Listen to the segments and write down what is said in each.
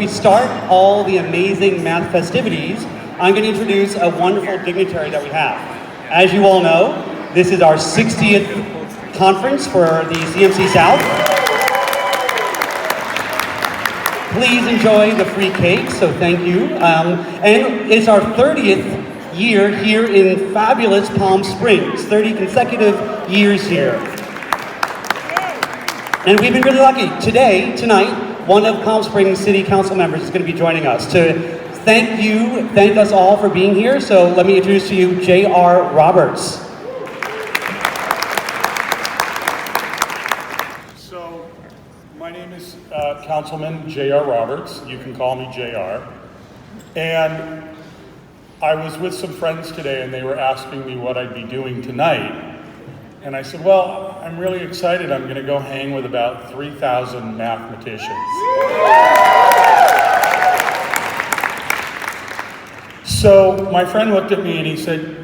we start all the amazing math festivities, I'm going to introduce a wonderful dignitary that we have. As you all know, this is our 60th conference for the CMC-South. Please enjoy the free cake, so thank you. And it's our 30th year here in fabulous Palm Springs, 30 consecutive years here. And we've been really lucky. Tonight, one of Palm Springs City Council members is going to be joining us to thank us all for being here. So let me introduce to you J.R. Roberts. So my name is Councilman J.R. Roberts. You can call me J.R. And I was with some friends today and they were asking me what I'd be doing tonight. And I said, well, I'm really excited. I'm going to go hang with about 3,000 mathematicians. So my friend looked at me and he said,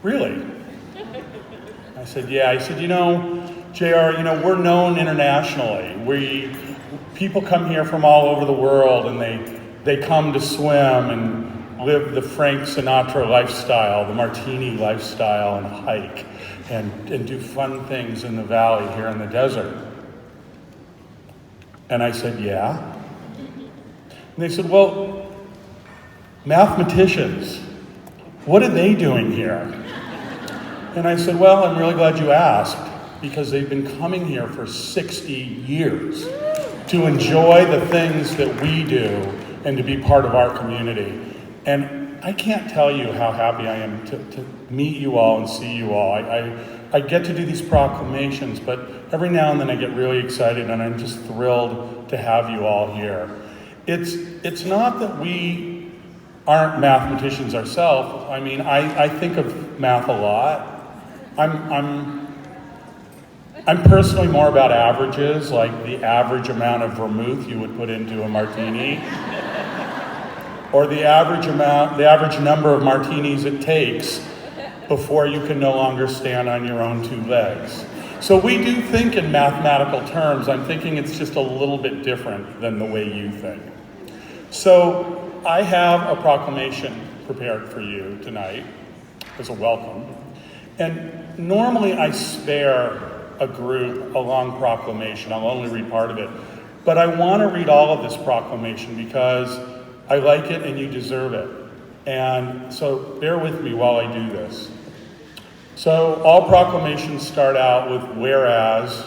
really? I said, yeah. He said, you know, JR, we're known internationally. People come here from all over the world and they come to swim and live the Frank Sinatra lifestyle, the martini lifestyle, and hike and do fun things in the valley here in the desert. And I said, yeah. And they said, well, mathematicians, what are they doing here? And I said, well, I'm really glad you asked, because they've been coming here for 60 years to enjoy the things that we do and to be part of our community. And I can't tell you how happy I am to meet you all and see you all. I get to do these proclamations, but every now and then I get really excited and I'm just thrilled to have you all here. It's not that we aren't mathematicians ourselves. I mean, I think of math a lot. I'm personally more about averages, like the average amount of vermouth you would put into a martini. Or the average number of martinis it takes before you can no longer stand on your own two legs. So we do think in mathematical terms. I'm thinking it's just a little bit different than the way you think. So I have a proclamation prepared for you tonight as a welcome. And normally I spare a group a long proclamation. I'll only read part of it. But I want to read all of this proclamation because I like it and you deserve it. And so bear with me while I do this. So all proclamations start out with whereas,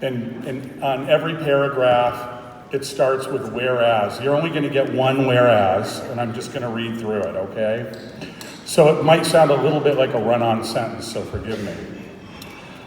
and on every paragraph it starts with whereas. You're only going to get one whereas, and I'm just going to read through it, okay? So it might sound a little bit like a run-on sentence, so forgive me.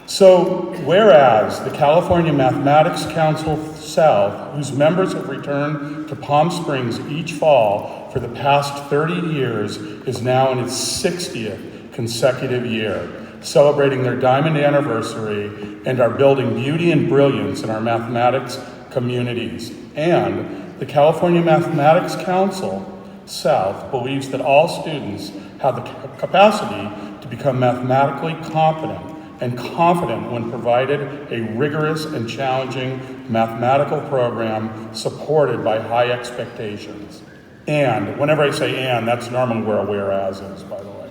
So, whereas the California Mathematics Council South, whose members have returned to Palm Springs each fall for the past 30 years, is now in its 60th consecutive year, celebrating their diamond anniversary and are building beauty and brilliance in our mathematics communities. And the California Mathematics Council South believes that all students have the capacity to become mathematically competent and confident when provided a rigorous and challenging mathematical program supported by high expectations. And whenever I say and, that's normally where a whereas is, by the way.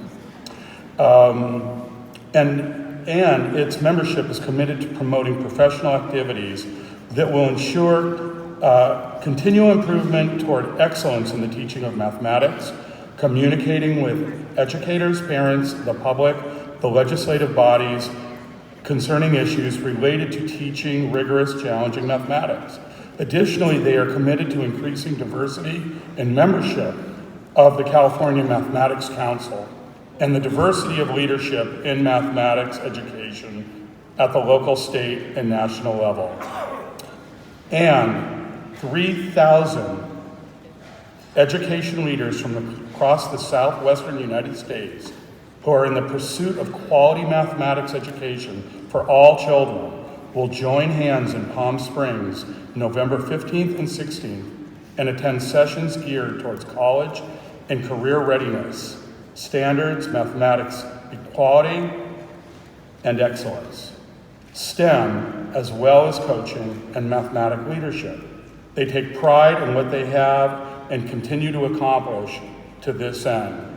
And its membership is committed to promoting professional activities that will ensure continual improvement toward excellence in the teaching of mathematics, communicating with educators, parents, the public, the legislative bodies concerning issues related to teaching rigorous, challenging mathematics. Additionally, they are committed to increasing diversity and membership of the California Mathematics Council and the diversity of leadership in mathematics education at the local, state, and national level. And 3,000 education leaders from across the southwestern United States who are in the pursuit of quality mathematics education for all children will join hands in Palm Springs November 15th and 16th and attend sessions geared towards college and career readiness, standards, mathematics equality, and excellence, STEM, as well as coaching and mathematic leadership. They take pride in what they have and continue to accomplish to this end.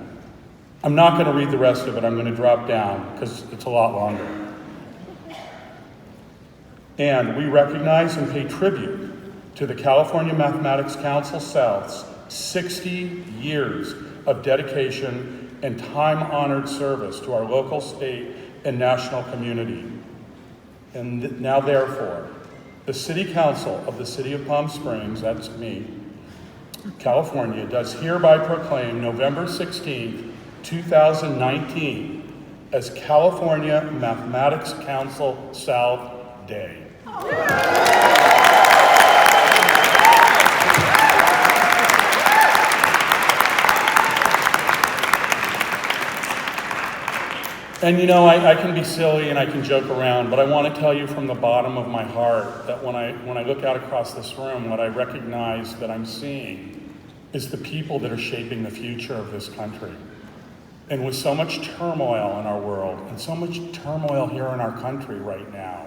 I'm not going to read the rest of it. I'm going to drop down because it's a lot longer. And we recognize and pay tribute to the California Mathematics Council South's 60 years of dedication and time-honored service to our local, state, and national community. And now, therefore, the City Council of the City of Palm Springs, that's me, California, does hereby proclaim November 16th, 2019 as California Mathematics Council South Day. And you know, I can be silly and I can joke around, but I want to tell you from the bottom of my heart that when I look out across this room, what I recognize that I'm seeing is the people that are shaping the future of this country. And with so much turmoil in our world and so much turmoil here in our country right now,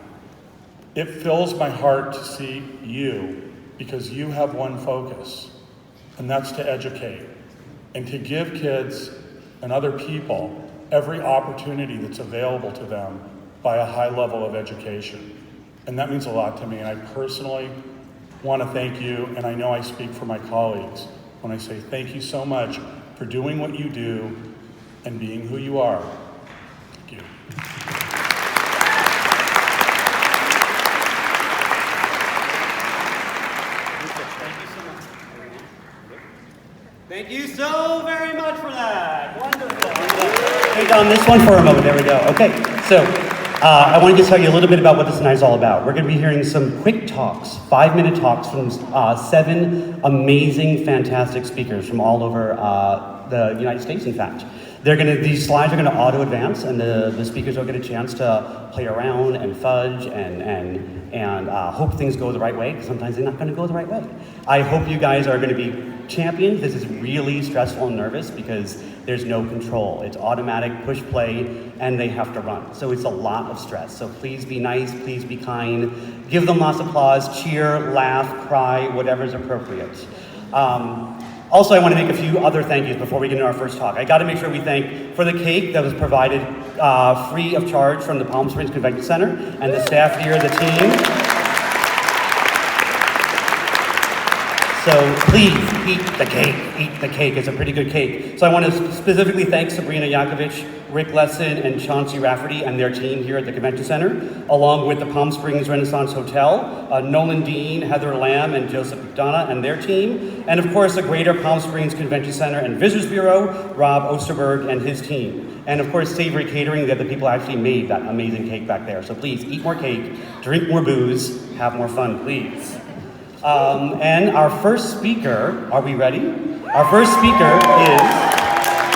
it fills my heart to see you because you have one focus, and that's to educate and to give kids and other people every opportunity that's available to them by a high level of education. And that means a lot to me, and I personally want to thank you, and I know I speak for my colleagues when I say thank you so much for doing what you do and being who you are. Thank you. Thank you so very much for that. Wonderful. Take on this one for a moment. There we go. Okay, so I wanted to tell you a little bit about what this night is all about. We're going to be hearing some quick talks, 5-minute talks from 7 amazing, fantastic speakers from all over the United States, in fact. These slides are going to auto-advance, and the speakers will get a chance to play around and fudge and hope things go the right way, because sometimes they're not going to go the right way. I hope you guys are going to be champions. This is really stressful and nervous because there's no control. It's automatic, push play, and they have to run. So it's a lot of stress. So please be nice, please be kind, give them lots of applause, cheer, laugh, cry, whatever's appropriate. Also, I want to make a few other thank yous before we get into our first talk. I got to make sure we thank for the cake that was provided free of charge from the Palm Springs Convention Center and the staff here, the team. So please eat the cake. Eat the cake. It's a pretty good cake. So I want to specifically thank Sabrina Yakovich, Rick Lesson, and Chauncey Rafferty and their team here at the Convention Center, along with the Palm Springs Renaissance Hotel, Nolan Dean, Heather Lamb, and Joseph McDonough and their team, and of course the Greater Palm Springs Convention Center and Visitors Bureau, Rob Osterberg and his team. And of course Savory Catering, they're the people who actually made that amazing cake back there. So please eat more cake, drink more booze, have more fun, please. And our first speaker, are we ready? Our first speaker is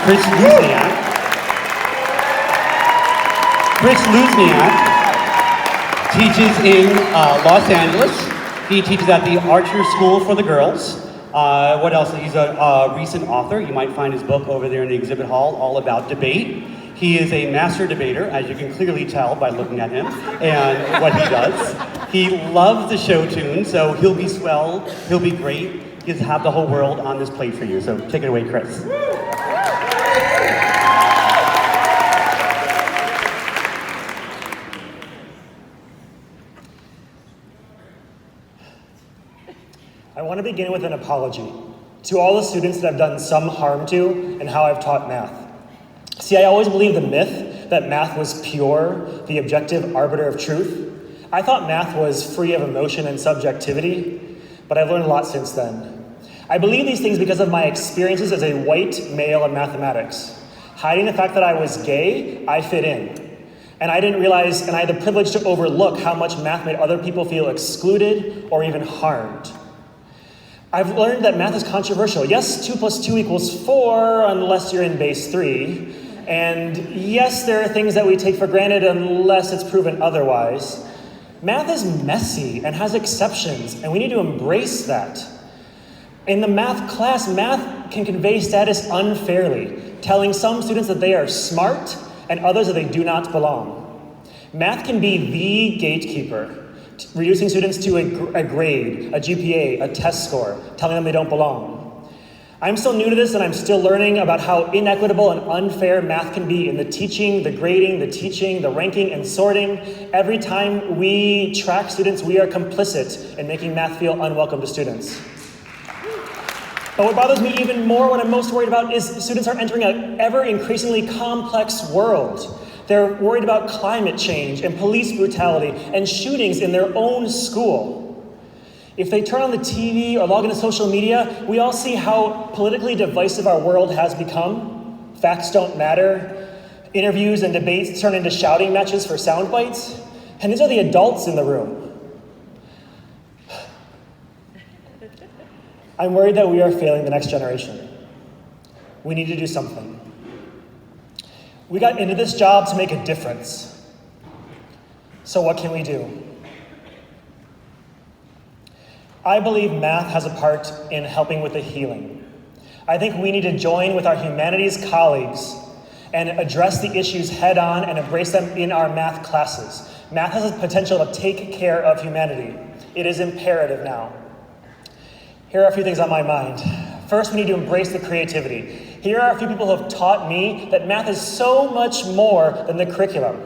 Kris Luzniak. Kris Luzniak teaches in Los Angeles. He teaches at the Archer School for the Girls. What else? He's a recent author. You might find his book over there in the exhibit hall, all about debate. He is a master debater, as you can clearly tell by looking at him and what he does. He loves the show tune, so he'll be swell, he'll be great. He'll have the whole world on this plate for you. So take it away, Kris. I want to begin with an apology to all the students that I've done some harm to and how I've taught math. See, I always believed the myth that math was pure, the objective arbiter of truth. I thought math was free of emotion and subjectivity, but I've learned a lot since then. I believe these things because of my experiences as a white male in mathematics. Hiding the fact that I was gay, I fit in. And I didn't realize, and I had the privilege to overlook how much math made other people feel excluded or even harmed. I've learned that math is controversial. Yes, 2 + 2 = 4 unless you're in base 3. And yes, there are things that we take for granted unless it's proven otherwise. Math is messy and has exceptions, and we need to embrace that. In the math class, math can convey status unfairly, telling some students that they are smart and others that they do not belong. Math can be the gatekeeper, reducing students to a grade, a GPA, a test score, telling them they don't belong. I'm still new to this, and I'm still learning about how inequitable and unfair math can be in the teaching, the grading, the teaching, the ranking, and sorting. Every time we track students, we are complicit in making math feel unwelcome to students. But what bothers me even more, what I'm most worried about, is students are entering an ever increasingly complex world. They're worried about climate change and police brutality and shootings in their own school. If they turn on the TV or log into social media, we all see how politically divisive our world has become. Facts don't matter. Interviews and debates turn into shouting matches for sound bites. And these are the adults in the room. I'm worried that we are failing the next generation. We need to do something. We got into this job to make a difference. So what can we do? I believe math has a part in helping with the healing. I think we need to join with our humanities colleagues and address the issues head on and embrace them in our math classes. Math has the potential to take care of humanity. It is imperative now. Here are a few things on my mind. First, we need to embrace the creativity. Here are a few people who have taught me that math is so much more than the curriculum.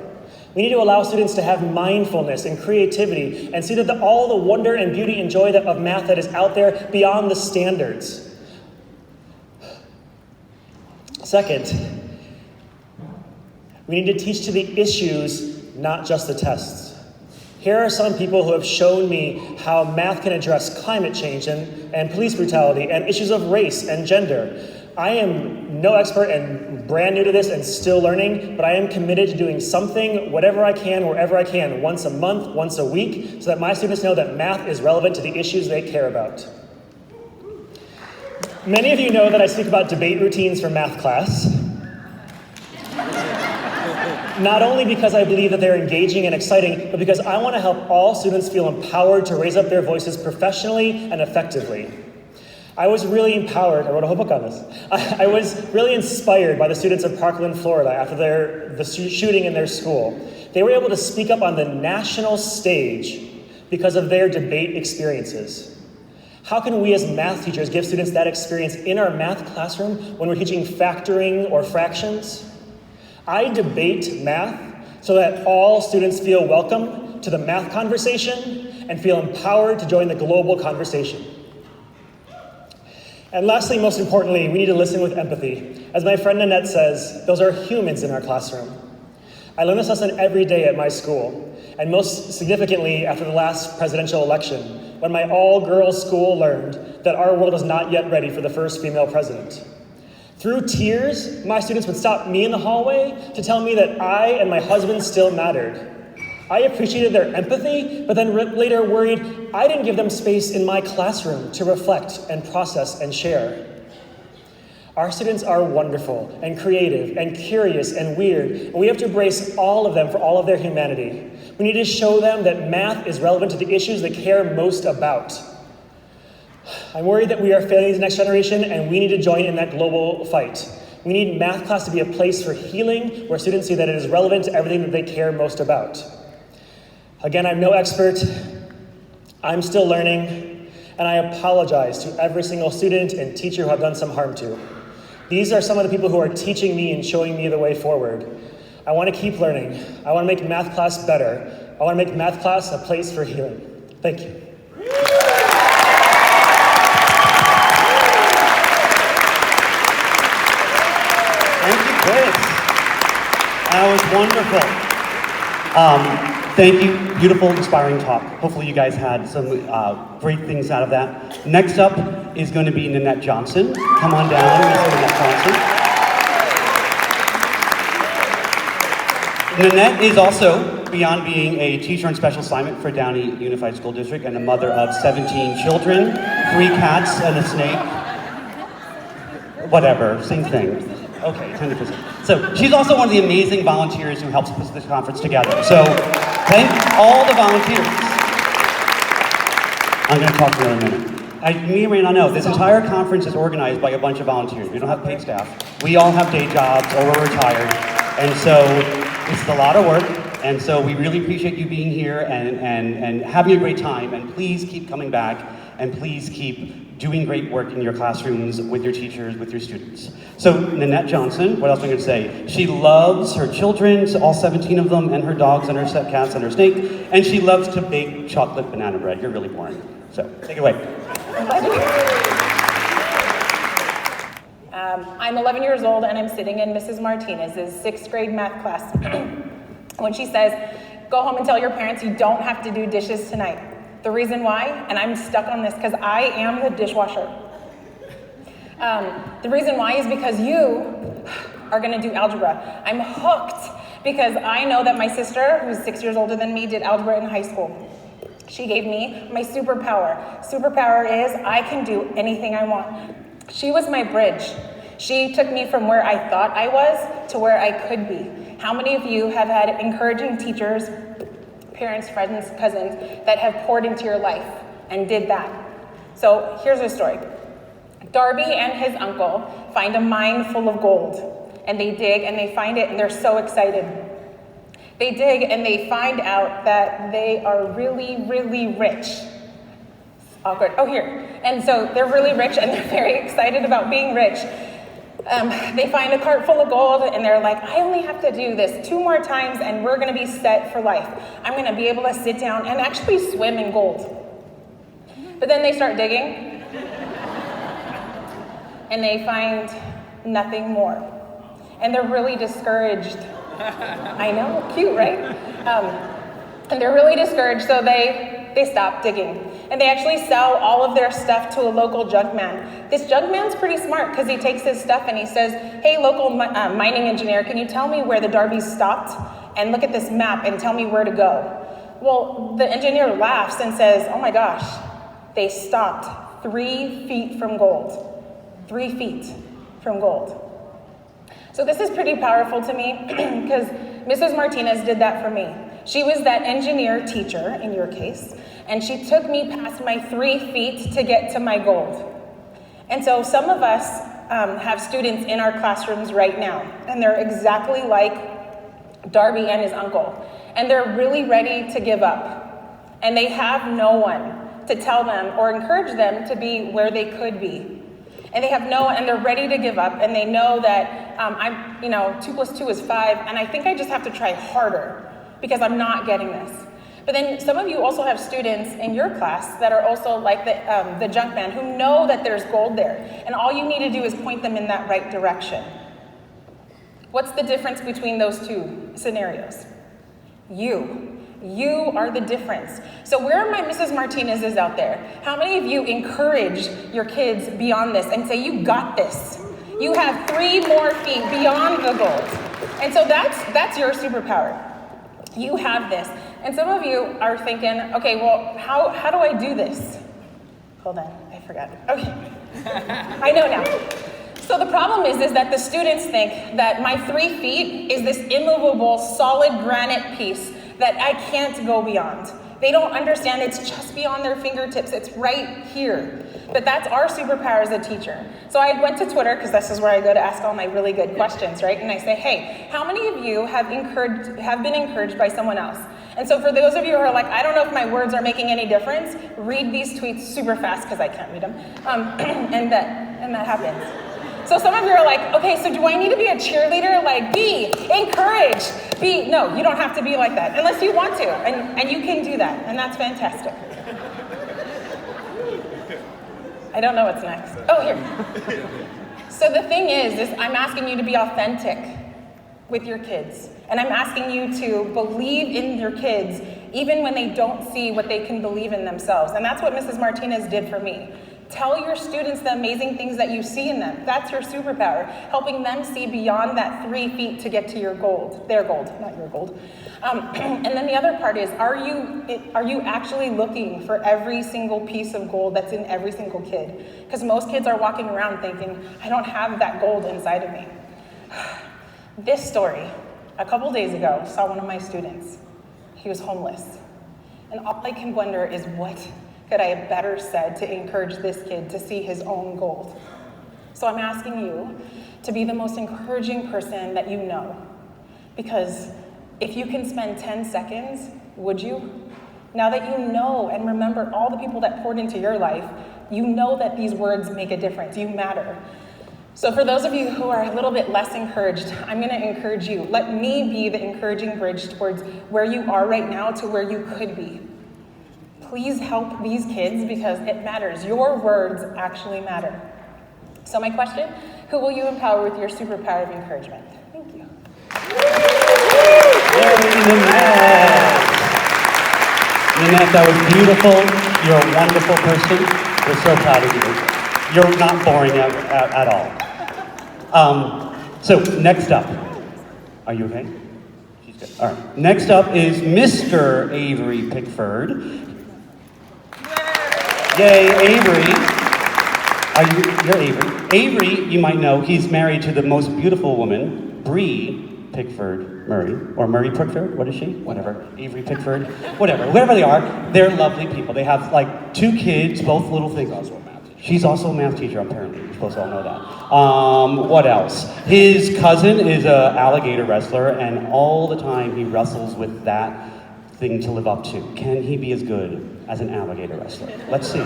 We need to allow students to have mindfulness and creativity and see that all the wonder and beauty and joy of math that is out there beyond the standards. Second, we need to teach to the issues, not just the tests. Here are some people who have shown me how math can address climate change and police brutality and issues of race and gender. I am no expert and brand new to this and still learning, but I am committed to doing something, whatever I can, wherever I can, once a month, once a week, so that my students know that math is relevant to the issues they care about. Many of you know that I speak about debate routines for math class. Not only because I believe that they're engaging and exciting, but because I want to help all students feel empowered to raise up their voices professionally and effectively. I was really empowered, I wrote a whole book on this. I was really inspired by the students of Parkland, Florida after the shooting in their school. They were able to speak up on the national stage because of their debate experiences. How can we as math teachers give students that experience in our math classroom when we're teaching factoring or fractions? I debate math so that all students feel welcome to the math conversation and feel empowered to join the global conversation. And lastly, most importantly, we need to listen with empathy. As my friend Nanette says, those are humans in our classroom. I learn this lesson every day at my school, and most significantly after the last presidential election, when my all-girls school learned that our world is not yet ready for the first female president. Through tears, my students would stop me in the hallway to tell me that I and my husband still mattered. I appreciated their empathy, but then later worried I didn't give them space in my classroom to reflect and process and share. Our students are wonderful and creative and curious and weird, and we have to embrace all of them for all of their humanity. We need to show them that math is relevant to the issues they care most about. I'm worried that we are failing the next generation, and we need to join in that global fight. We need math class to be a place for healing, where students see that it is relevant to everything that they care most about. Again, I'm no expert. I'm still learning, and I apologize to every single student and teacher who I've done some harm to. These are some of the people who are teaching me and showing me the way forward. I want to keep learning. I want to make math class better. I want to make math class a place for healing. Thank you. Thank you, Kris. That was wonderful. Thank you. Beautiful, inspiring talk. Hopefully you guys had some great things out of that. Next up is going to be Nanette Johnson. Come on down, Miss Nanette Johnson. Nanette is also, beyond being a teacher on special assignment for Downey Unified School District and a mother of 17 children, 3 cats and a snake. Whatever, same thing. Okay, 10%. So she's also one of the amazing volunteers who helps put this conference together. So thank all the volunteers. I'm going to talk to you in a minute. You may not know, this entire conference is organized by a bunch of volunteers. We don't have paid staff. We all have day jobs or we're retired. And so this is a lot of work, and so we really appreciate you being here and having a great time, and please keep coming back, and please keep doing great work in your classrooms with your teachers, with your students. So Nanette Johnson, what else am I gonna say? She loves her children, all 17 of them, and her dogs, and her cats, and her snake, and she loves to bake chocolate banana bread. You're really boring. So, take it away. I'm 11 years old and I'm sitting in Mrs. Martinez's 6th grade math class when she says, go home and tell your parents you don't have to do dishes tonight. The reason why, and I'm stuck on this because I am the dishwasher. The reason why is because you are gonna do algebra. I'm hooked because I know that my sister, who's 6 years older than me, did algebra in high school. She gave me my superpower. Superpower is I can do anything I want. She was my bridge. She took me from where I thought I was to where I could be. How many of you have had encouraging teachers, parents, friends, cousins that have poured into your life and did that? So here's a story. Darby and his uncle find a mine full of gold, and they dig and they find it and they're so excited. They dig and they find out that they are really, really rich. Awkward. Oh, here. And so they're really rich and they're very excited about being rich. They find a cart full of gold and they're like, I only have to do this 2 more times and we're going to be set for life. I'm going to be able to sit down and actually swim in gold. But then they start digging and they find nothing more. And they're really discouraged. I know, cute, right? And they're really discouraged, so they stop digging. And they actually sell all of their stuff to a local junk man. This junk man's pretty smart because he takes his stuff and he says, hey, local mining engineer, can you tell me where the Darbys stopped? And look at this map and tell me where to go. Well, the engineer laughs and says, oh my gosh, they stopped 3 feet from gold. 3 feet from gold. So this is pretty powerful to me because Mrs. Martinez did that for me. She was that engineer teacher, in your case, and she took me past my 3 feet to get to my gold. And so some of us have students in our classrooms right now, and they're exactly like Darby and his uncle, and they're really ready to give up. And they have no one to tell them or encourage them to be where they could be. And they have and they're ready to give up, and they know that 2 plus 2 is 5, and I think I just have to try harder because I'm not getting this. But then some of you also have students in your class that are also like the junk man who know that there's gold there, and all you need to do is point them in that right direction. What's the difference between those 2 scenarios? You are the difference. So where are my Mrs. Martinez's out there? How many of you encourage your kids beyond this and say, you got this? You have 3 more feet beyond the gold. And so that's your superpower. You have this. And some of you are thinking, okay, well, how do I do this? Hold on, I forgot. Okay, I know now. So the problem is that the students think that my 3 feet is this immovable, solid granite piece that I can't go beyond. They don't understand it's just beyond their fingertips. It's right here. But that's our superpower as a teacher. So I went to Twitter, because this is where I go to ask all my really good questions, right? And I say, hey, how many of you have been encouraged by someone else? And so for those of you who are like, I don't know if my words are making any difference, read these tweets super fast, because I can't read them. And that happens. So some of you are like, okay, so do I need to be a cheerleader? Like, be encouraged. No, you don't have to be like that, unless you want to, and you can do that, and that's fantastic. I don't know what's next. Oh, here. So the thing is I'm asking you to be authentic with your kids, and I'm asking you to believe in your kids, even when they don't see what they can believe in themselves, and that's what Mrs. Martinez did for me. Tell your students the amazing things that you see in them. That's your superpower, helping them see beyond that 3 feet to get to your gold, their gold, not your gold. And then the other part is, are you actually looking for every single piece of gold that's in every single kid? Because most kids are walking around thinking, I don't have that gold inside of me. This story, a couple days ago, saw one of my students. He was homeless. And all I can wonder is what could I have better said to encourage this kid to see his own gold? So I'm asking you to be the most encouraging person that you know, because If you can spend 10 seconds, would you? Now that you know and remember all the people that poured into your life, you know that these words make a difference. You matter. So for those of you who are a little bit less encouraged, I'm going to encourage you. Let me be the encouraging bridge towards where you are right now to where you could be. Please help these kids because it matters. Your words actually matter. So my question, who will you empower with your superpower of encouragement? Thank you. Nanette, that was beautiful. You're a wonderful person. We're so proud of you. You're not boring at all. So next up, are you okay? She's good. All right. Next up is Mr. Avery Pickford. Yay, Avery. You're Avery. Avery, you might know, he's married to the most beautiful woman, Bree Pickford Murray, or Murray Pickford, what is she? Whatever, Avery Pickford, whatever they are, they're lovely people. They have like 2 kids, both little things. She's also a math teacher, apparently. You're supposed to all know that. What else? His cousin is an alligator wrestler, and all the time he wrestles with that thing to live up to. Can he be as good as an alligator wrestler? Let's see.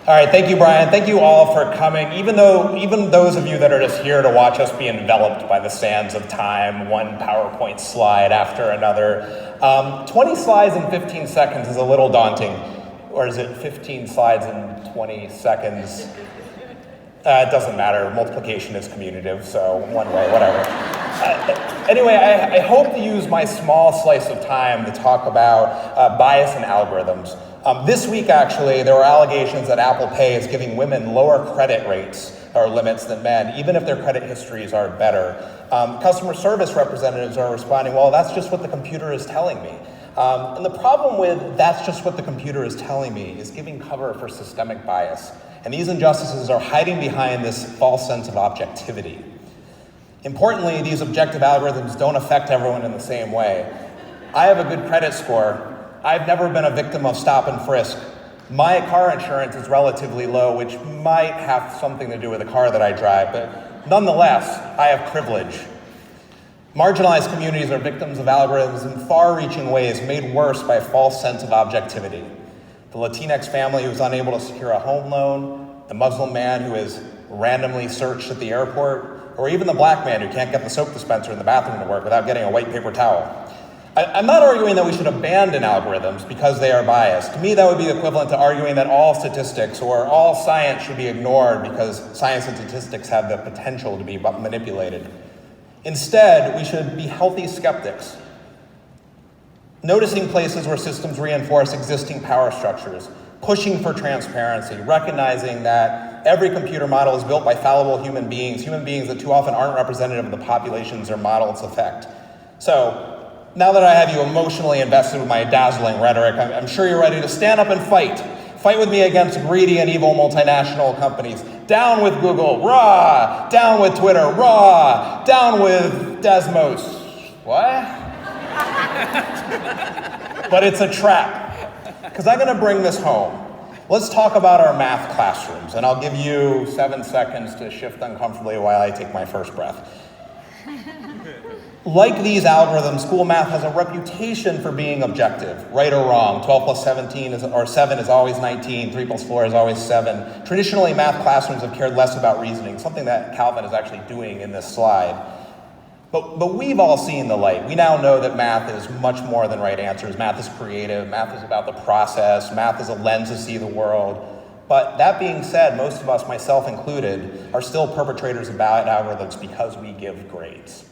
All right, thank you, Brian. Thank you all for coming. Even those of you that are just here to watch us be enveloped by the sands of time, one PowerPoint slide after another. 20 slides in 15 seconds is a little daunting. Or is it 15 slides in 20 seconds? It doesn't matter. Multiplication is commutative, so one way, whatever. Anyway, I hope to use my small slice of time to talk about bias in algorithms. This week, actually, there were allegations that Apple Pay is giving women lower credit rates or limits than men, even if their credit histories are better. Customer service representatives are responding, well, that's just what the computer is telling me. And the problem with that's just what the computer is telling me is giving cover for systemic bias. And these injustices are hiding behind this false sense of objectivity. Importantly, these objective algorithms don't affect everyone in the same way. I have a good credit score. I've never been a victim of stop and frisk. My car insurance is relatively low, which might have something to do with the car that I drive, but nonetheless, I have privilege. Marginalized communities are victims of algorithms in far-reaching ways made worse by a false sense of objectivity. The Latinx family who is unable to secure a home loan, the Muslim man who is randomly searched at the airport, or even the black man who can't get the soap dispenser in the bathroom to work without getting a white paper towel. I'm not arguing that we should abandon algorithms because they are biased. To me, that would be equivalent to arguing that all statistics or all science should be ignored because science and statistics have the potential to be manipulated. Instead, we should be healthy skeptics, noticing places where systems reinforce existing power structures, pushing for transparency, recognizing that every computer model is built by fallible human beings that too often aren't representative of the populations their models affect. So, now that I have you emotionally invested with my dazzling rhetoric, I'm sure you're ready to stand up and fight. Fight with me against greedy and evil multinational companies. Down with Google, rah! Down with Twitter, rah! Down with Desmos. What? But it's a trap, because I'm gonna bring this home. Let's talk about our math classrooms, and I'll give you 7 seconds to shift uncomfortably while I take my first breath. Like these algorithms, school math has a reputation for being objective, right or wrong. 12 plus 17 or 7 is always 19, 3 plus 4 is always 7. Traditionally, math classrooms have cared less about reasoning, something that Calvin is actually doing in this slide. But we've all seen the light. We now know that math is much more than right answers. Math is creative, math is about the process, math is a lens to see the world. But that being said, most of us, myself included, are still perpetrators of bad algorithms because we give grades.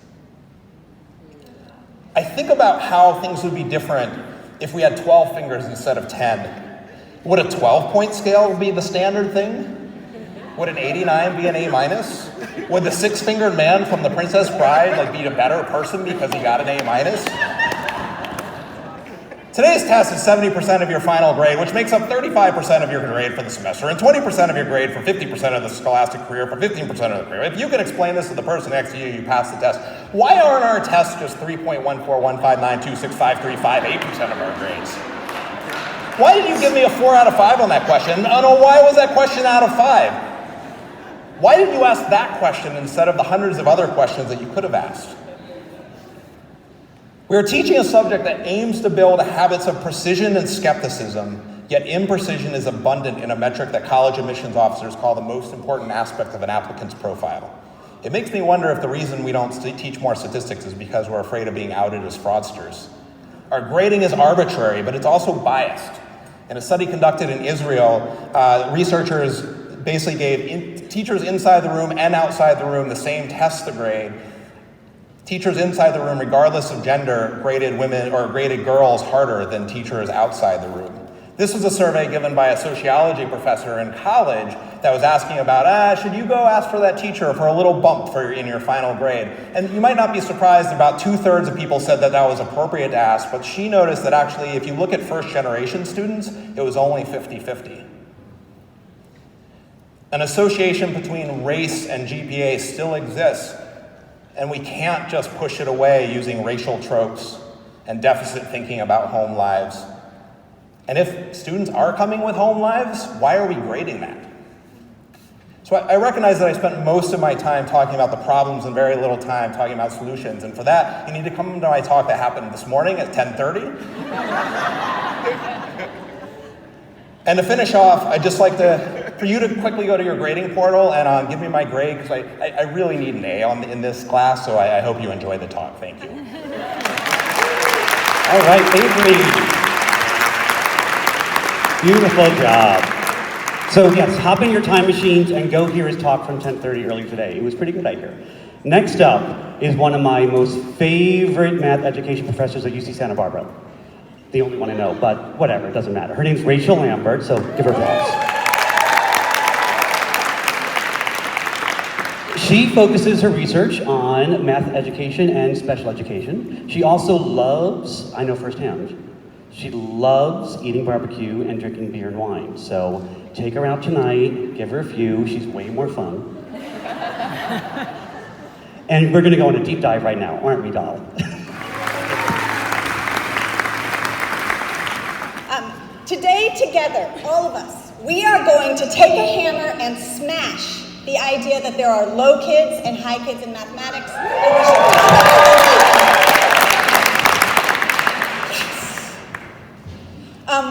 I think about how things would be different if we had 12 fingers instead of 10. Would a 12-point scale be the standard thing? Would an 89 be an A minus? Would the 6-fingered man from The Princess Bride be a better person because he got an A minus? Today's test is 70% of your final grade, which makes up 35% of your grade for the semester and 20% of your grade for 50% of the scholastic career for 15% of the career. If you can explain this to the person next to you, you pass the test. Why aren't our tests just 3.14159265358% of our grades? Why did you give me a 4 out of 5 on that question? Oh no, why was that question out of 5? Why did you ask that question instead of the hundreds of other questions that you could have asked? We are teaching a subject that aims to build habits of precision and skepticism, yet imprecision is abundant in a metric that college admissions officers call the most important aspect of an applicant's profile. It makes me wonder if the reason we don't teach more statistics is because we're afraid of being outed as fraudsters. Our grading is arbitrary, but it's also biased. In a study conducted in Israel, researchers basically gave teachers inside the room and outside the room the same test to grade. Teachers inside the room, regardless of gender, graded women or graded girls harder than teachers outside the room. This was a survey given by a sociology professor in college that was asking about, should you go ask for that teacher for a little bump in your final grade? And you might not be surprised, about 2/3 of people said that that was appropriate to ask, but she noticed that actually, if you look at first generation students, it was only 50-50. An association between race and GPA still exists, and we can't just push it away using racial tropes and deficit thinking about home lives. And if students are coming with home lives, why are we grading that? So I recognize that I spent most of my time talking about the problems and very little time talking about solutions. And for that, you need to come to my talk that happened this morning at 10:30. And to finish off, I'd just like for you to quickly go to your grading portal and give me my grade, because I really need an A in this class, so I hope you enjoy the talk. Thank you. All right, Avery. Beautiful job. So yes, hop in your time machines and go hear his talk from 10:30 earlier today. It was pretty good, I hear. Next up is one of my most favorite math education professors at UC Santa Barbara. The only one I know, but whatever, it doesn't matter. Her name's Rachel Lambert, so give her applause. She focuses her research on math education and special education. She also loves, I know firsthand, she loves eating barbecue and drinking beer and wine. So take her out tonight, give her a few, she's way more fun. And we're gonna go on a deep dive right now, aren't we, doll? Today, together, all of us, we are going to take a hammer and smash the idea that there are low kids and high kids in mathematics.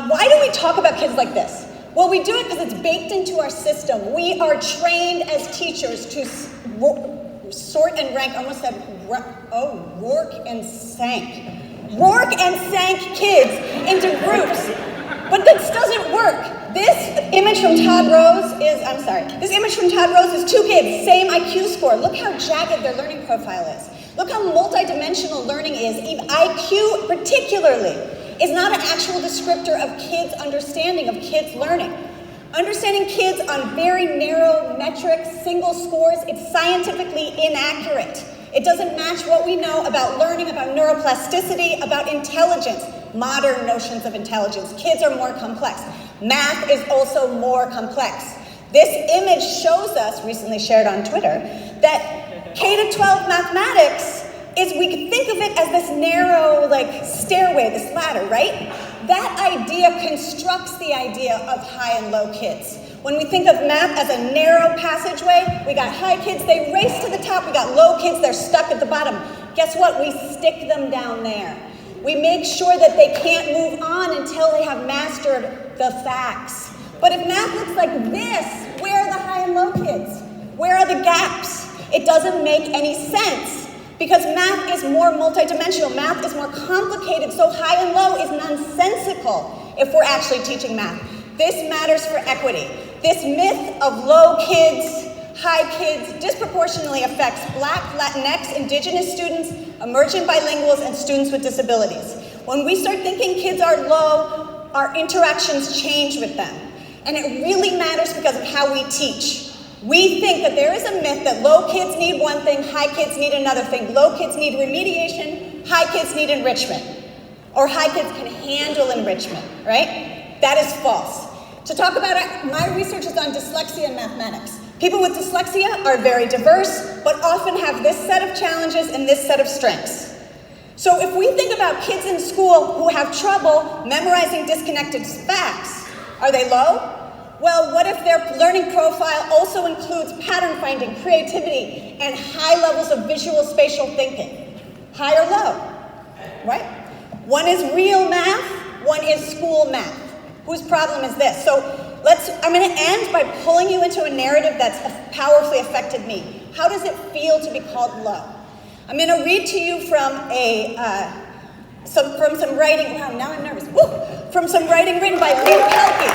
Why do we talk about kids like this? Well, we do it because it's baked into our system. We are trained as teachers to sort and rank, I almost said, Rourke and Sank. Rourke and Sank kids into groups. But this doesn't work. This image from Todd Rose is two kids, same IQ score. Look how jagged their learning profile is. Look how multidimensional learning is. IQ particularly is not an actual descriptor of kids' understanding, of kids' learning. Understanding kids on very narrow metrics, single scores, it's scientifically inaccurate. It doesn't match what we know about learning, about neuroplasticity, about intelligence, modern notions of intelligence. Kids are more complex. Math is also more complex. This image shows us, recently shared on Twitter, that K-12 mathematics we can think of it as this narrow, stairway, this ladder, right? That idea constructs the idea of high and low kids. When we think of math as a narrow passageway, we got high kids, they race to the top. We got low kids, they're stuck at the bottom. Guess what? We stick them down there. We make sure that they can't move on until they have mastered the facts. But if math looks like this, where are the high and low kids? Where are the gaps? It doesn't make any sense. Because math is more multidimensional, math is more complicated, so high and low is nonsensical if we're actually teaching math. This matters for equity. This myth of low kids, high kids disproportionately affects Black, Latinx, Indigenous students, emergent bilinguals, and students with disabilities. When we start thinking kids are low, our interactions change with them. And it really matters because of how we teach. We think that there is a myth that low kids need one thing, high kids need another thing. Low kids need remediation, high kids need enrichment. Or high kids can handle enrichment, right? That is false. To talk about it, my research is on dyslexia and mathematics. People with dyslexia are very diverse, but often have this set of challenges and this set of strengths. So if we think about kids in school who have trouble memorizing disconnected facts, are they low? Well, what if their learning profile also includes pattern finding, creativity, and high levels of visual spatial thinking? High or low, right? One is real math, one is school math. Whose problem is this? So I'm going to end by pulling you into a narrative that's powerfully affected me. How does it feel to be called low? I'm going to read to you from some writing. Wow, now I'm nervous. Woo! From some writing written by Lynn Pelkey.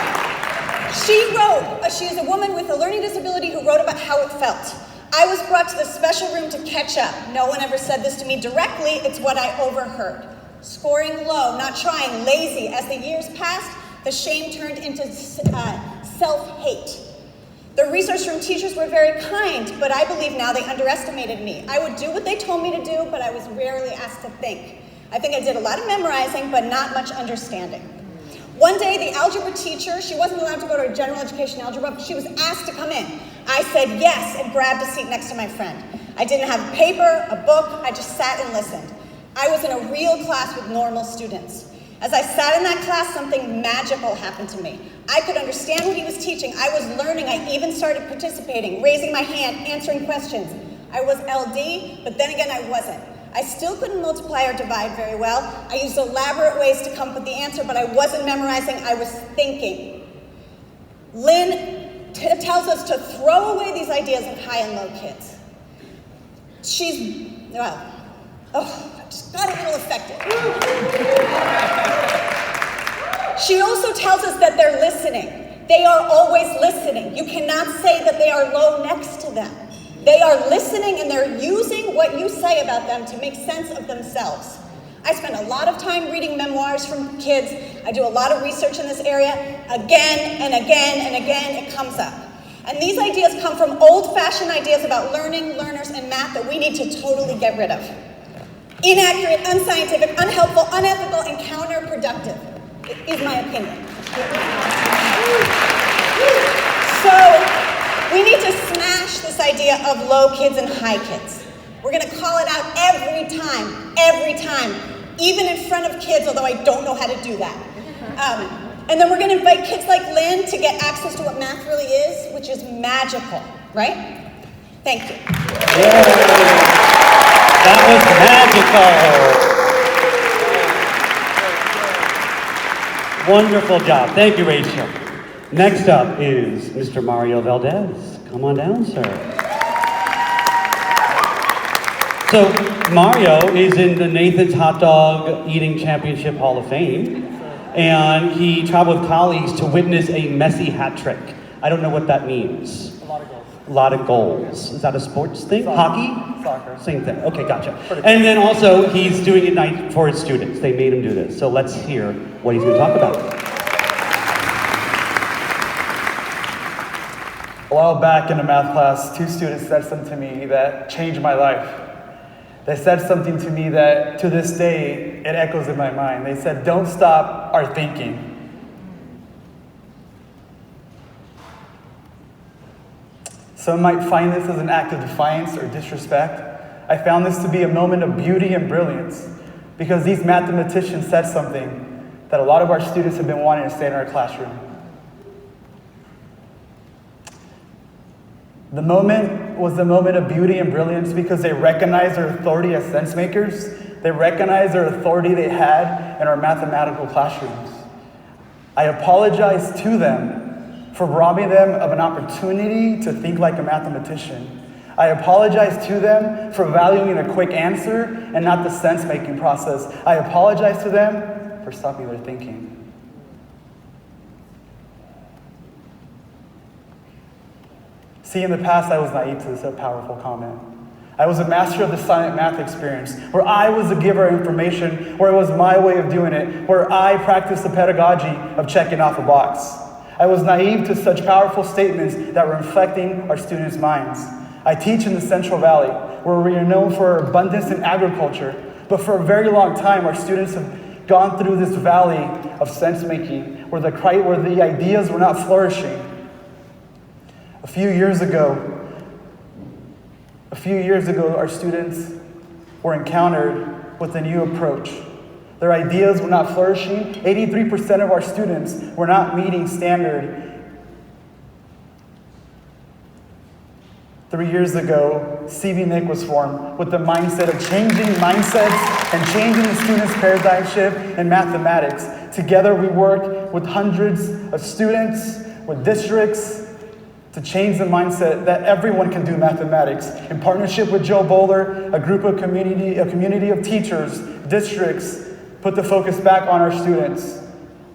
She is a woman with a learning disability who wrote about how it felt. I was brought to the special room to catch up. No one ever said this to me directly. It's what I overheard. Scoring low, not trying, lazy. As the years passed, the shame turned into self-hate. The research room teachers were very kind, but I believe now they underestimated me. I would do what they told me to do, but I was rarely asked to think. I think I did a lot of memorizing, but not much understanding. One day, the algebra teacher, she wasn't allowed to go to general education algebra, but she was asked to come in. I said yes and grabbed a seat next to my friend. I didn't have a paper, a book, I just sat and listened. I was in a real class with normal students. As I sat in that class, something magical happened to me. I could understand what he was teaching. I was learning. I even started participating, raising my hand, answering questions. I was LD, but then again, I wasn't. I still couldn't multiply or divide very well. I used elaborate ways to come up with the answer, but I wasn't memorizing, I was thinking. Lynn tells us to throw away these ideas of high and low kids. I just got a little affected. She also tells us that they're listening. They are always listening. You cannot say that they are low next to them. They are listening and they're using what you say about them to make sense of themselves. I spend a lot of time reading memoirs from kids. I do a lot of research in this area. Again and again and again, it comes up. And these ideas come from old-fashioned ideas about learning, learners, and math that we need to totally get rid of. Inaccurate, unscientific, unhelpful, unethical, and counterproductive, is my opinion. So, we need to smash this idea of low kids and high kids. We're going to call it out every time, even in front of kids, although I don't know how to do that. And then we're going to invite kids like Lynn to get access to what math really is, which is magical, right? Thank you. Yeah. That was magical. Wonderful job. Thank you, Rachel. Next up is Mr. Mario Valdez. Come on down, sir. So Mario is in the Nathan's Hot Dog Eating Championship Hall of Fame, and he traveled with colleagues to witness a messy hat trick. I don't know what that means. A lot of goals. A lot of goals. Is that a sports thing? Soccer. Hockey? Soccer. Same thing. Okay, gotcha. And then also, he's doing it night for his students. They made him do this. So let's hear what he's going to talk about. A while back in a math class, two students said something to me that changed my life. They said something to me that, to this day, it echoes in my mind. They said, "Don't stop our thinking." Some might find this as an act of defiance or disrespect. I found this to be a moment of beauty and brilliance, because these mathematicians said something that a lot of our students have been wanting to say in our classroom. The moment was the moment of beauty and brilliance because they recognized their authority as sense makers. They recognized their authority they had in our mathematical classrooms. I apologize to them for robbing them of an opportunity to think like a mathematician. I apologize to them for valuing a quick answer and not the sense-making process. I apologize to them for stopping their thinking. See, in the past, I was naive to this powerful comment. I was a master of the silent math experience, where I was the giver of information, where it was my way of doing it, where I practiced the pedagogy of checking off a box. I was naive to such powerful statements that were infecting our students' minds. I teach in the Central Valley, where we are known for our abundance in agriculture, but for a very long time, our students have gone through this valley of sense-making, where the ideas were not flourishing. A few years ago, our students were encountered with a new approach. Their ideas were not flourishing. 83% of our students were not meeting standard 3 years ago, CVNIC was formed with the mindset of changing mindsets and changing the students' paradigm shift in mathematics. Together, we work with hundreds of students, with districts, to change the mindset that everyone can do mathematics. In partnership with Joe Bowler, a community of teachers, districts, put the focus back on our students.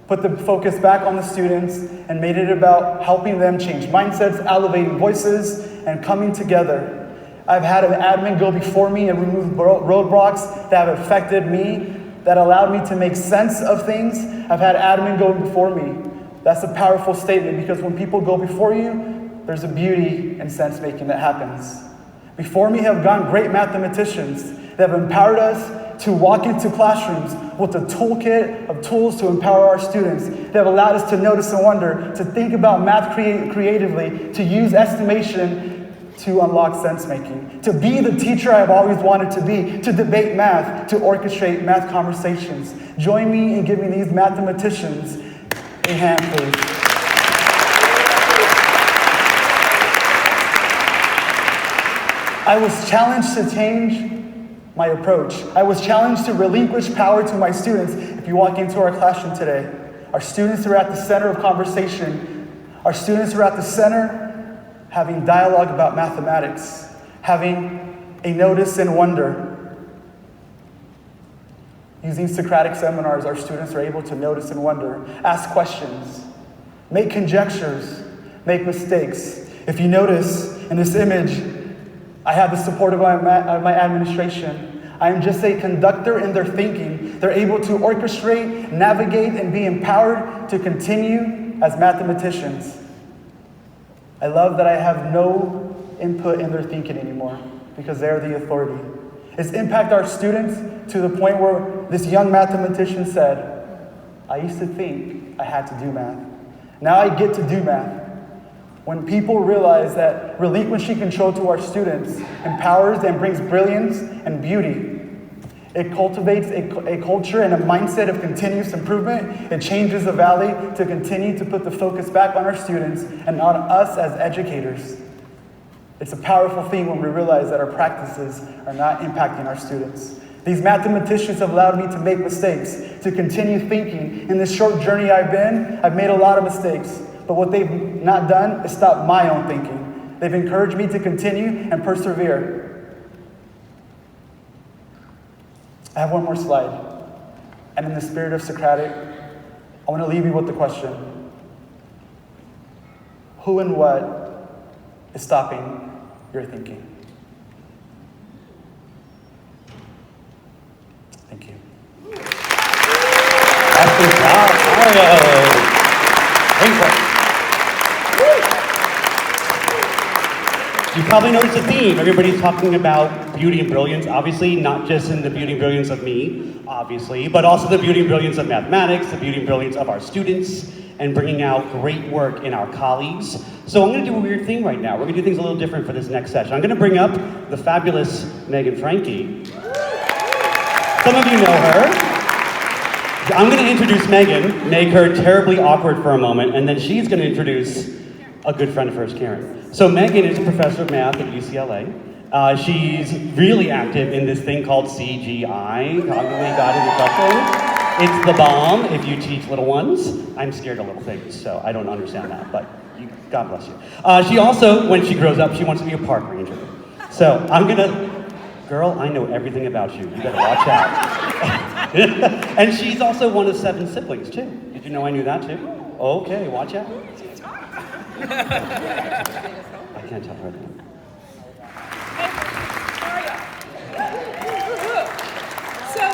Put the focus back on the students and made it about helping them change mindsets, elevating voices, and coming together. I've had an admin go before me and remove roadblocks that have affected me, that allowed me to make sense of things. I've had admin go before me. That's a powerful statement, because when people go before you, there's a beauty in sense making that happens. Before me have gone great mathematicians that have empowered us to walk into classrooms with a toolkit of tools to empower our students, that have allowed us to notice and wonder, to think about math creatively, to use estimation to unlock sense making, to be the teacher I've always wanted to be, to debate math, to orchestrate math conversations. Join me in giving these mathematicians a hand, please. I was challenged to change my approach. I was challenged to relinquish power to my students. If you walk into our classroom today, our students are at the center of conversation. Our students are at the center having dialogue about mathematics, having a notice and wonder. Using Socratic seminars, our students are able to notice and wonder, ask questions, make conjectures, make mistakes. If you notice in this image, I have the support of my administration. I am just a conductor in their thinking. They're able to orchestrate, navigate, and be empowered to continue as mathematicians. I love that I have no input in their thinking anymore, because they're the authority. It's impacted our students to the point where this young mathematician said, I used to think I had to do math. Now I get to do math. When people realize that relinquishing control to our students empowers and brings brilliance and beauty, it cultivates a culture and a mindset of continuous improvement. It changes the valley to continue to put the focus back on our students and on us as educators. It's a powerful thing when we realize that our practices are not impacting our students. These mathematicians have allowed me to make mistakes, to continue thinking. In this short journey I've made a lot of mistakes. But what they've not done is stop my own thinking. They've encouraged me to continue and persevere. I have one more slide. And in the spirit of Socratic, I want to leave you with the question. Who and what is stopping your thinking? Thank you. That's good job, Mario. Thanks. You probably noticed a theme. Everybody's talking about beauty and brilliance, obviously, not just in the beauty and brilliance of me, obviously, but also the beauty and brilliance of mathematics, the beauty and brilliance of our students, and bringing out great work in our colleagues. So I'm gonna do a weird thing right now. We're gonna do things a little different for this next session. I'm gonna bring up the fabulous Megan Franke. Some of you know her. I'm gonna introduce Megan, make her terribly awkward for a moment, and then she's gonna introduce a good friend of hers, Karen. So Megan is a professor of math at UCLA. She's really active in this thing called CGI, Cognitively Guided Instruction. It's the bomb if you teach little ones. I'm scared of little things, so I don't understand that, but God bless you. She also, when she grows up, she wants to be a park ranger. So I'm gonna, girl, I know everything about you. You better watch out. And she's also one of 7 siblings, too. Did you know I knew that, too? Okay, watch out. I can't tell her that. So,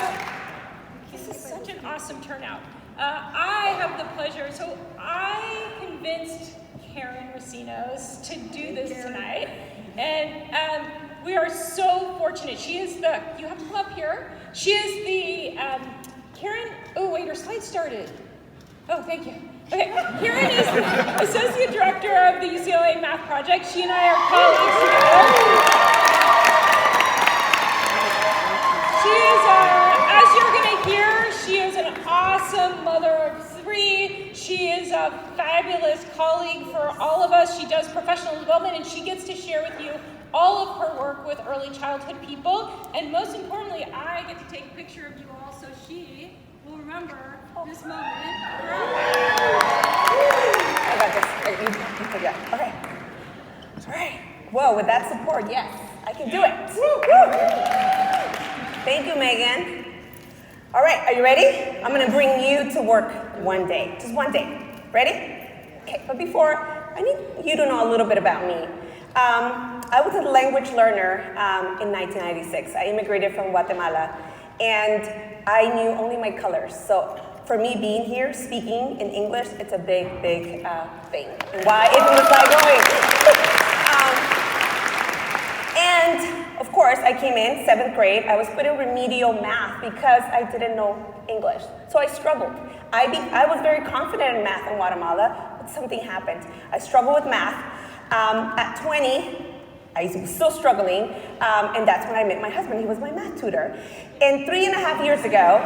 this is such an awesome turnout. I have the pleasure, so I convinced Karen Recinos to do this tonight. And we are so fortunate. She is the, you have to come up here. She is the, Karen, oh wait, her slide started. Oh, thank you. Okay, Karen is the Associate Director of the UCLA Math Project. She and I are colleagues here. She is, as you're gonna hear, she is an awesome mother of 3. She is a fabulous colleague for all of us. She does professional development, and she gets to share with you all of her work with early childhood people. And most importantly, I get to take a picture of you all so she will remember this moment. I got this. Okay. All right. Whoa, with that support, yes, I can do it. Woo. Thank you, Megan. All right, are you ready? I'm gonna bring you to work one day, just one day. Ready? Okay, but before, I need you to know a little bit about me. I was a language learner in 1996. I immigrated from Guatemala, and I knew only my colors. So for me being here, speaking in English, it's a big, big thing. And why isn't this guy going? And of course, I came in 7th grade. I was put in remedial math because I didn't know English. So I struggled. I was very confident in math in Guatemala, but something happened. I struggled with math. At 20, I was still struggling, and that's when I met my husband. He was my math tutor. And 3.5 years ago,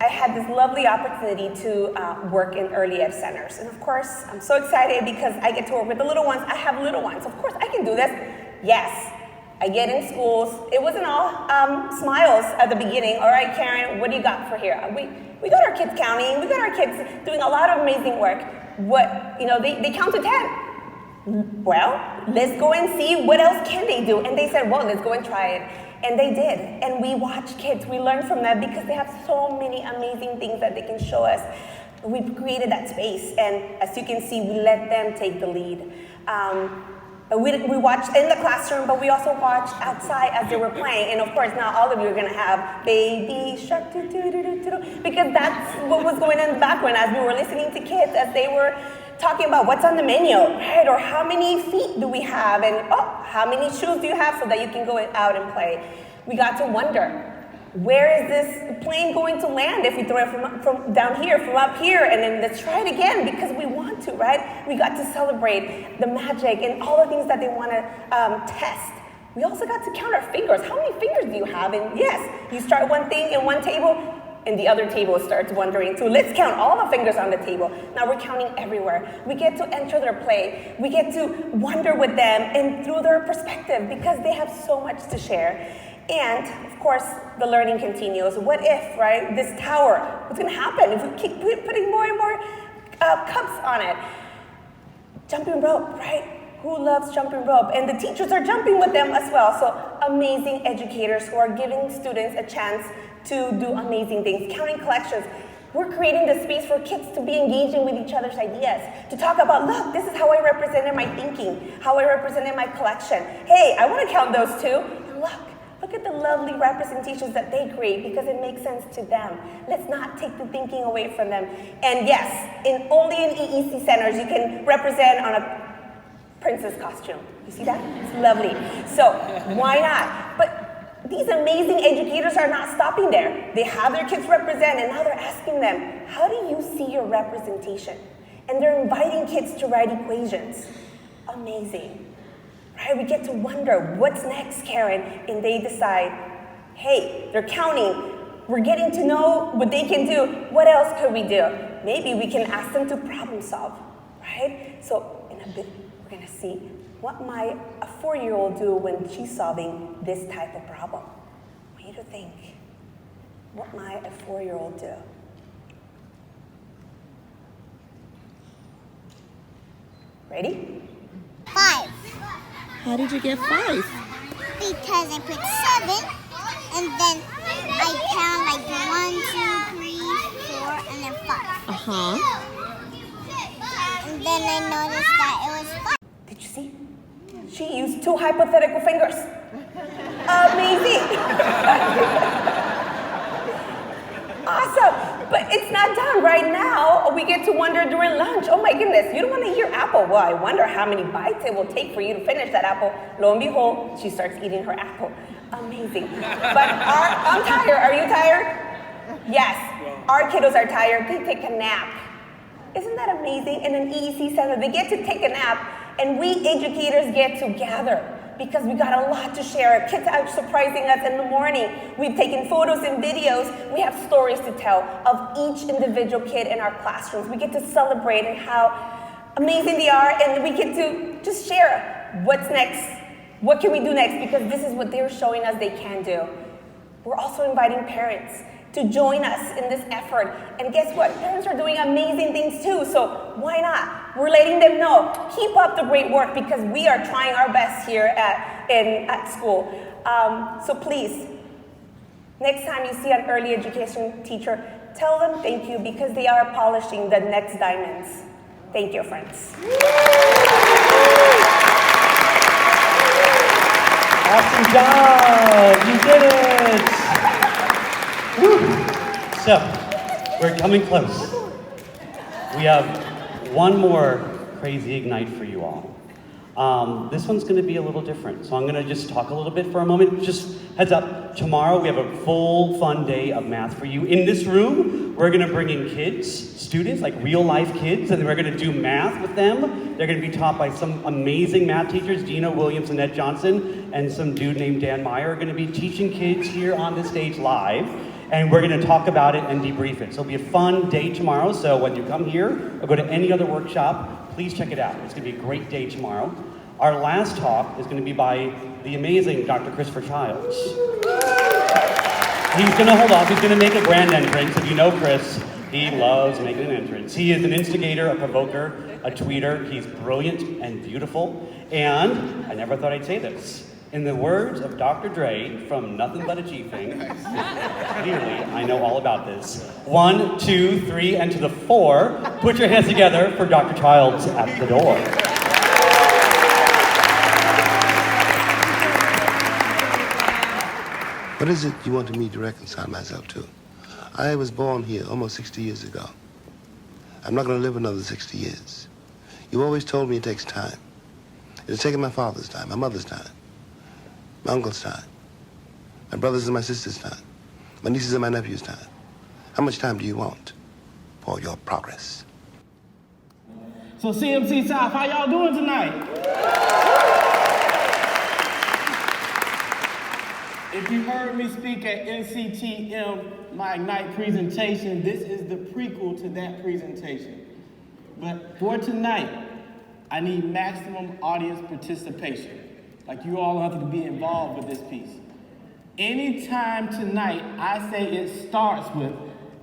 I had this lovely opportunity to work in early ed centers. And of course, I'm so excited because I get to work with the little ones. I have little ones. Of course, I can do this. Yes, I get in schools. It wasn't all smiles at the beginning. All right, Karen, what do you got for here? We got our kids counting. We got our kids doing a lot of amazing work. They count to 10. Well, let's go and see what else can they do. And they said, well, let's go and try it. And they did. And we watch kids. We learn from them because they have so many amazing things that they can show us. We've created that space. And as you can see, we let them take the lead. We watched in the classroom, but we also watched outside as they were playing. And of course, now all of you are going to have baby shark, because that's what was going on in the background as we were listening to kids as they were talking about what's on the menu, right? Or how many feet do we have? And how many shoes do you have so that you can go out and play? We got to wonder, where is this plane going to land if we throw it from down here, from up here, and then let's try it again because we want to, right? We got to celebrate the magic and all the things that they want to test. We also got to count our fingers. How many fingers do you have? And yes, you start one thing in one table, and the other table starts wondering too. Let's count all the fingers on the table. Now we're counting everywhere. We get to enter their play. We get to wonder with them and through their perspective because they have so much to share. And of course, the learning continues. What if, right, this tower, what's gonna happen if we keep putting more and more cups on it? Jumping rope, right? Who loves jumping rope? And the teachers are jumping with them as well. So amazing educators who are giving students a chance to do amazing things. Counting collections. We're creating the space for kids to be engaging with each other's ideas, to talk about, look, this is how I represented my thinking, how I represented my collection. Hey, I want to count those too. And look at the lovely representations that they create because it makes sense to them. Let's not take the thinking away from them. And yes, only in EEC centers you can represent on a princess costume. You see that? It's lovely. So why not? But these amazing educators are not stopping there. They have their kids represent, and now they're asking them, how do you see your representation? And they're inviting kids to write equations. Amazing. Right? We get to wonder, what's next, Karen? And they decide, hey, they're counting. We're getting to know what they can do. What else could we do? Maybe we can ask them to problem solve, right? So in a bit, we're gonna see what might a 4-year-old do when she's solving this type of problem. I want you to think, what might a 4-year-old do? Ready? 5. How did you get 5? Because I put 7, and then I count like 1, 2, 3, 4, and then 5. And then I noticed that it was 5. Did you see? She used 2 hypothetical fingers. Amazing. Awesome. But it's not done right now. We get to wonder during lunch. Oh my goodness, you don't want to eat your apple. Well, I wonder how many bites it will take for you to finish that apple. Lo and behold, she starts eating her apple. Amazing. But I'm tired. Are you tired? Yes. Our kiddos are tired. They take a nap. Isn't that amazing? In an EEC center, they get to take a nap, and we educators get to gather because we got a lot to share. Kids are surprising us in the morning. We've taken photos and videos. We have stories to tell of each individual kid in our classrooms. We get to celebrate and how amazing they are, and we get to just share what's next? What can we do next? Because this is what they're showing us they can do. We're also inviting parents to join us in this effort. And guess what? Parents are doing amazing things too, so why not? We're letting them know, keep up the great work because we are trying our best here at school. So please, next time you see an early education teacher, tell them thank you because they are polishing the next diamonds. Thank you, friends. Awesome job! You did it! Woo. So, we're coming close. We have one more crazy ignite for you all. This one's going to be a little different, so I'm going to just talk a little bit for a moment. Just heads up, tomorrow we have a full fun day of math for you. In this room, we're going to bring in kids, students, like real life kids, and we're going to do math with them. They're going to be taught by some amazing math teachers, Dina Williams and Nanette Johnson, and some dude named Dan Meyer are going to be teaching kids here on the stage live. And we're going to talk about it and debrief it. So it'll be a fun day tomorrow. So when you come here or go to any other workshop, please check it out. It's going to be a great day tomorrow. Our last talk is going to be by the amazing Dr. Kris Childs. He's going to hold off. He's going to make a grand entrance. If you know Kris, he loves making an entrance. He is an instigator, a provoker, a tweeter. He's brilliant and beautiful. And I never thought I'd say this. In the words of Dr. Dre from Nothing But a G-Thing, clearly I know all about this. 1, 2, 3, and to the 4, put your hands together for Dr. Childs at the door. What is it you wanted me to reconcile myself to? I was born here almost 60 years ago. I'm not going to live another 60 years. You always told me it takes time. It has taken my father's time, my mother's time, my uncle's time, my brother's and my sister's time, my nieces and my nephew's time. How much time do you want for your progress? So CMC-South, how y'all doing tonight? If you heard me speak at NCTM, my Ignite presentation, this is the prequel to that presentation. But for tonight, I need maximum audience participation. Like you all have to be involved with this piece. Anytime tonight I say it starts with,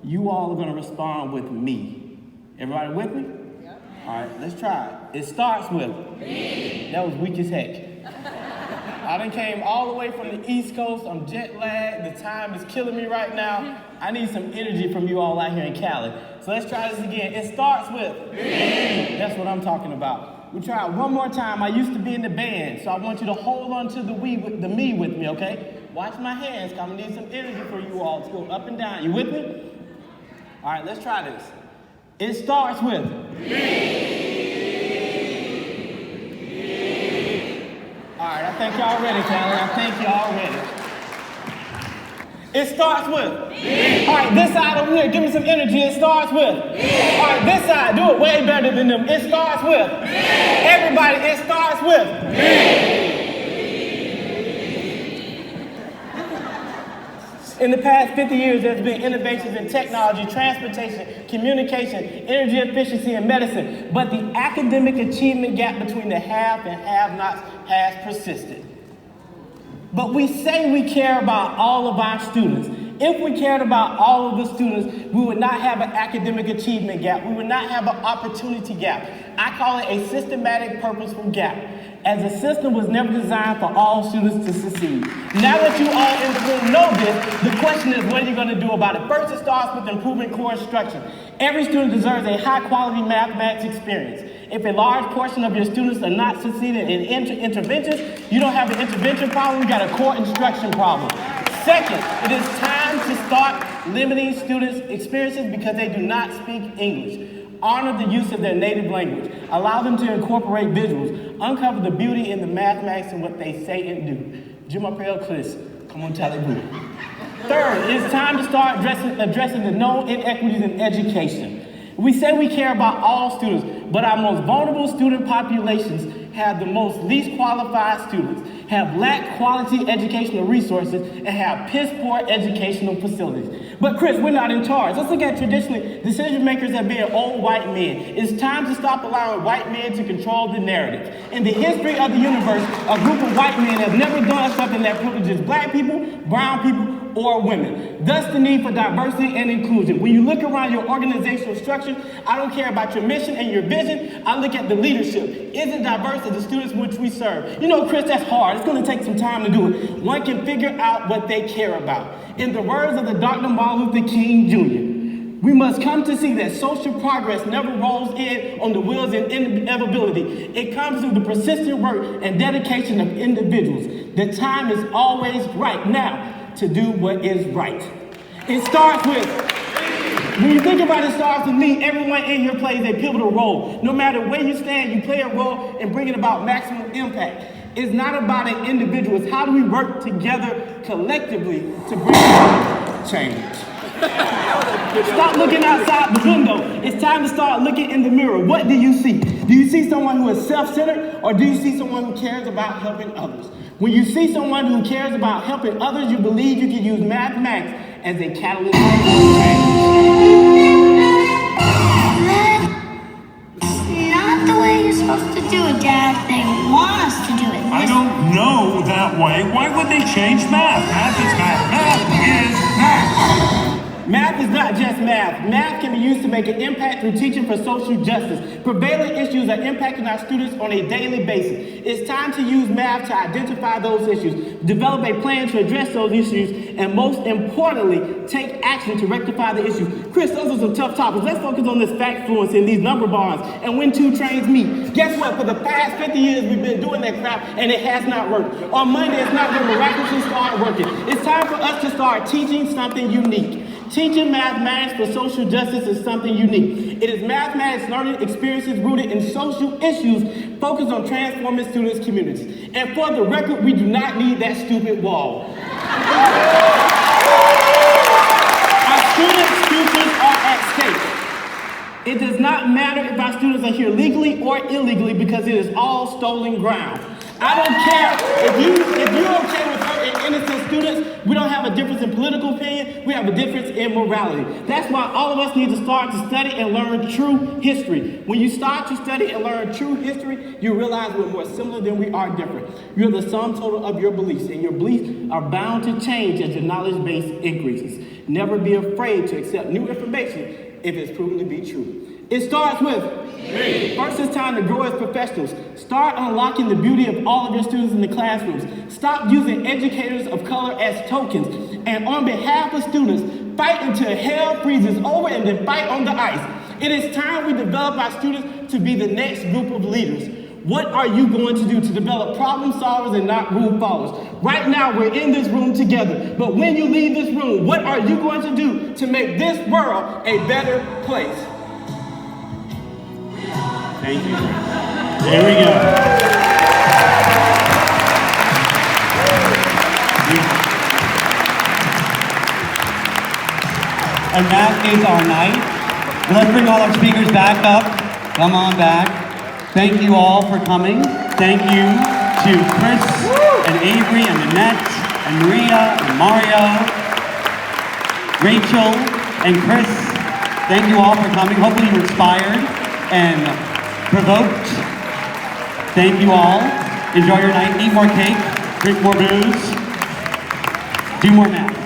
you all are gonna respond with me. Everybody with me? Yep. All right, let's try it. It starts with me. That was weak as heck. I done came all the way from the East Coast. I'm jet lagged. The time is killing me right now. I need some energy from you all out here in Cali. So let's try this again. It starts with me. That's what I'm talking about. We try it one more time. I used to be in the band, so I want you to hold on to the me with me, okay? Watch my hands, because I'm going to need some energy for you all to go up and down. You with me? All right, let's try this. It starts with me. All right, I think y'all ready, Callie. I think y'all ready. It starts with me. All right, this side over here, give me some energy. It starts with me. All right, this side, do it way better than them. It starts with me. Everybody, it starts with me. In the past 50 years, there's been innovations in technology, transportation, communication, energy efficiency, and medicine. But the academic achievement gap between the have and have-nots has persisted. But we say we care about all of our students. If we cared about all of the students, we would not have an academic achievement gap. We would not have an opportunity gap. I call it a systematic, purposeful gap. As a system was never designed for all students to succeed. Now that you all in the room know this, the question is, what are you going to do about it? First, it starts with improving core instruction. Every student deserves a high-quality mathematics experience. If a large portion of your students are not succeeding in interventions, you don't have an intervention problem, you got a core instruction problem. Second, it is time to start limiting students' experiences because they do not speak English. Honor the use of their native language. Allow them to incorporate visuals. Uncover the beauty in the mathematics and what they say and do. Jim April Kris, come on, tally boo. Third, it's time to start addressing the known inequities in education. We say we care about all students, but our most vulnerable student populations have the least qualified students, have lacked quality educational resources, and have piss poor educational facilities. But Kris, we're not in charge. Let's look at traditionally decision makers as being old white men. It's time to stop allowing white men to control the narrative. In the history of the universe, a group of white men has never done something that privileges black people, brown people, or women. Thus the need for diversity and inclusion. When you look around your organizational structure, I don't care about your mission and your vision, I look at the leadership. Is it diverse as the students which we serve? You know, Kris, that's hard. It's gonna take some time to do it. One can figure out what they care about. In the words of the Dr. Martin Luther King Jr., we must come to see that social progress never rolls in on the wheels of inevitability. It comes through the persistent work and dedication of individuals. The time is always right now to do what is right. It starts with, when you think about it, starts with me. Everyone in here plays a pivotal role. No matter where you stand, you play a role in bringing about maximum impact. It's not about an individual, it's how do we work together collectively to bring about change. Stop looking outside the window. It's time to start looking in the mirror. What do you see? Do you see someone who is self-centered, or do you see someone who cares about helping others? When you see someone who cares about helping others, you believe you can use mathematics as a catalyst for change. That's not the way you're supposed to do it, Dad. They want us to do it. I don't know that way. Why would they change math? Math is math. Math is math. Math is not just math. Math can be used to make an impact through teaching for social justice. Prevalent issues are impacting our students on a daily basis. It's time to use math to identify those issues, develop a plan to address those issues, and most importantly, take action to rectify the issues. Kris, those are some tough topics. Let's focus on this fact fluency and these number bonds and when two trains meet. Guess what? For the past 50 years, we've been doing that crap and it has not worked. On Monday, it's not going to miraculously start working. It's time for us to start teaching something unique. Teaching mathematics for social justice is something unique. It is mathematics learning experiences rooted in social issues focused on transforming students' communities. And for the record, we do not need that stupid wall. Our students' futures are at stake. It does not matter if our students are here legally or illegally because it is all stolen ground. I don't care if you're okay with hurting innocent students. We don't have a difference in political opinion. We have a difference in morality. That's why all of us need to start to study and learn true history. When you start to study and learn true history, you realize we're more similar than we are different. You're the sum total of your beliefs, and your beliefs are bound to change as your knowledge base increases. Never be afraid to accept new information if it's proven to be true. It starts with me. First, it's time to grow as professionals. Start unlocking the beauty of all of your students in the classrooms. Stop using educators of color as tokens. And on behalf of students, fight until hell freezes over and then fight on the ice. It is time we develop our students to be the next group of leaders. What are you going to do to develop problem solvers and not rule followers? Right now, we're in this room together. But when you leave this room, what are you going to do to make this world a better place? Thank you. There we go. And that is our night. Let's bring all our speakers back up. Come on back. Thank you all for coming. Thank you to Kris and Avery and Nanette and Maria and Mario, Rachel and Kris. Thank you all for coming. Hopefully you were inspired and provoked. Thank you all. Enjoy your night. Eat more cake. Drink more booze. Do more math.